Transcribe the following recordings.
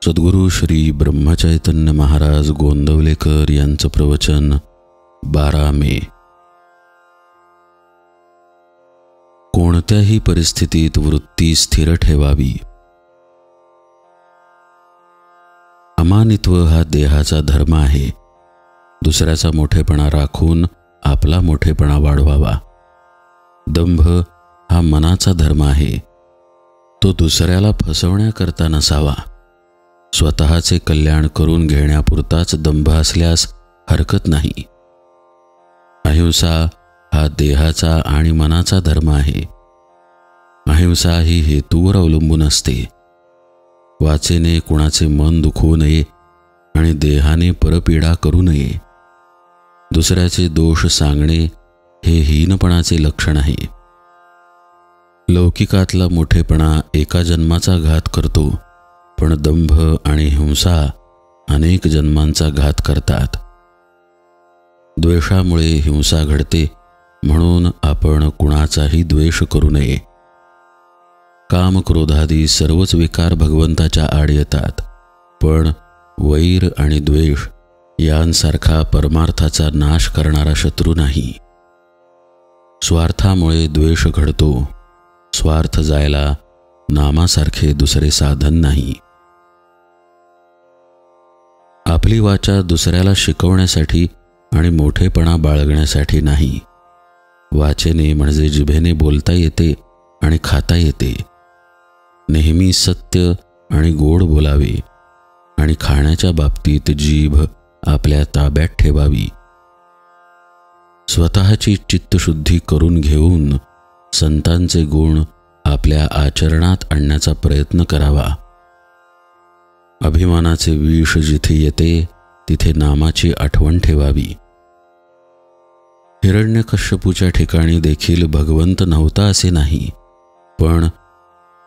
सद्गुरू श्री ब्रह्मचैतन्य महाराज गोंदवलेकर यांचं प्रवचन 12 मे। कोणत्याही परिस्थितीत वृत्ती स्थिर ठेवावी। अमानित्व हा देहाचा धर्म आहे। दुसऱ्याचा मोठेपणा राखून आपला मोठेपणा वाढवावा। दंभ हा मनाचा धर्म आहे। तो दुसऱ्याला फसवण्याकरता नसावा। स्वतःचे कल्याण करून घेण्यापुरताच दंभ असल्यास हरकत नाही। अहिंसा हा देहाचा आणि मनाचा धर्म आहे। अहिंसा ही हेतूवर अवलंबून असते। वाचेने कुणाचे मन दुखवू नये आणि देहाने परपीडा करू नये। दुसऱ्याचे दोष सांगणे हे हीनपणाचे लक्षण आहे। लौकिकातला मोठेपणा एका जन्माचा घात करतो, पण दंभ आणि हिंसा अनेक जन्मांचा घात करतात। द्वेषामुळे हिंसा घडते, म्हणून आपण कुणाचाही द्वेष करू नये। काम क्रोधादी सर्वच विकार भगवंताच्या आड येतात, पण वैर आणि द्वेष यांसारखा परमार्थाचा नाश करणारा शत्रू नाही। स्वार्थामुळे द्वेष घडतो। स्वार्थ जायला नामासारखे दुसरे साधन नाही। आपली वाचा दुसऱ्याला शिकवण्यासाठी आणि मोठेपणा बाळगण्यासाठी नाही। वाचेने म्हणजे जिभेने बोलता येते आणि खाता येते। नेहमी सत्य आणि गोड बोलावे आणि खाण्याच्या बाबतीत जीभ आपल्या ताब्यात ठेवावी। स्वतःची चित्तशुद्धी करून घेऊन संतांचे गुण आपल्या आचरणात आणण्याचा प्रयत्न करावा। अभिमानाचे विष जिथे येते तिथे नामाची आठवण ठेवावी। हिरण्यकश्यपूच्या ठिकाणी देखील भगवंत नव्हता असे नाही, पण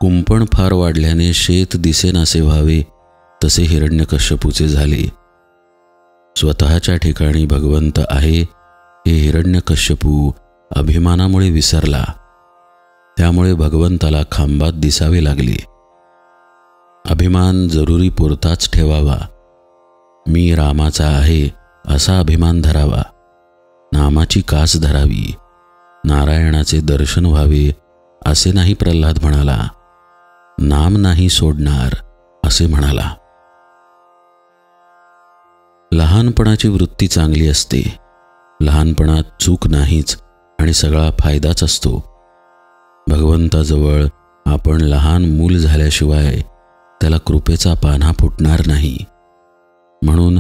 कुंपण फार वाढल्याने शेत दिसेनासे व्हावे तसे हिरण्यकश्यपूचे झाले। स्वतःच्या ठिकाणी भगवंत आहे हे हिरण्यकश्यपू अभिमानामुळे विसरला। त्यामुळे भगवंताला खांबात दिसावे लागले। अभिमान जरुरी पुरताच ठेवावा। मी रामाचा आहे असा अभिमान धरावा। नामाची कास धरावी। नारायणाचे दर्शन व्हावे असे नाही प्रल्हाद म्हणाला। नाम नाही सोडणार असे म्हणाला। लहानपणाची वृत्ती चांगली असते। लहानपणात चूक नाहीच आणि सगळा फायदाच असतो। भगवंताजवळ आपण लहान मूल झाल्याशिवाय त्याला कृपेचा पान्हा फुटणार नाही। म्हणून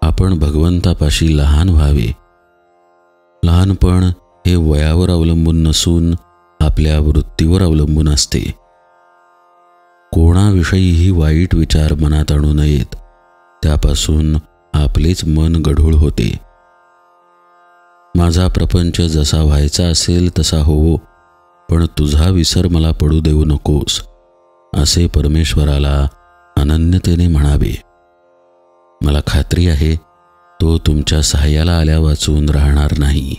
आपण भगवंतापाशी लहान व्हावे। लहानपण हे वयावर अवलंबून नसून आपल्या वृत्तीवर अवलंबून असते। कोणाविषयीही वाईट विचार मनात आणू नयेत, त्यापासून आपलेच मन गढूळ होते। माझा प्रपंच जसा व्हायचा असेल तसा होवो, पण तुझा विसर मला पडू देऊ नकोस असे परमेश्वराला अनन्यतेने म्हणावे। मला खात्री आहे तो तुमच्या सहाय्याला आल्या वाचून राहणार नाही।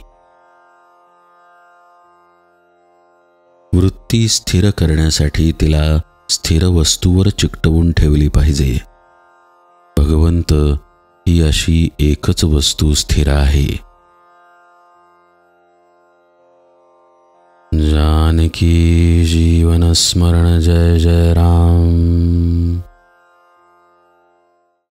वृत्ती स्थिर करण्यासाठी तिला स्थिर वस्तूवर चिकटवून ठेवली पाहिजे। भगवंत ही अशी एकच वस्तू स्थिर आहे। जानकी जीवन स्मरण जय जय राम।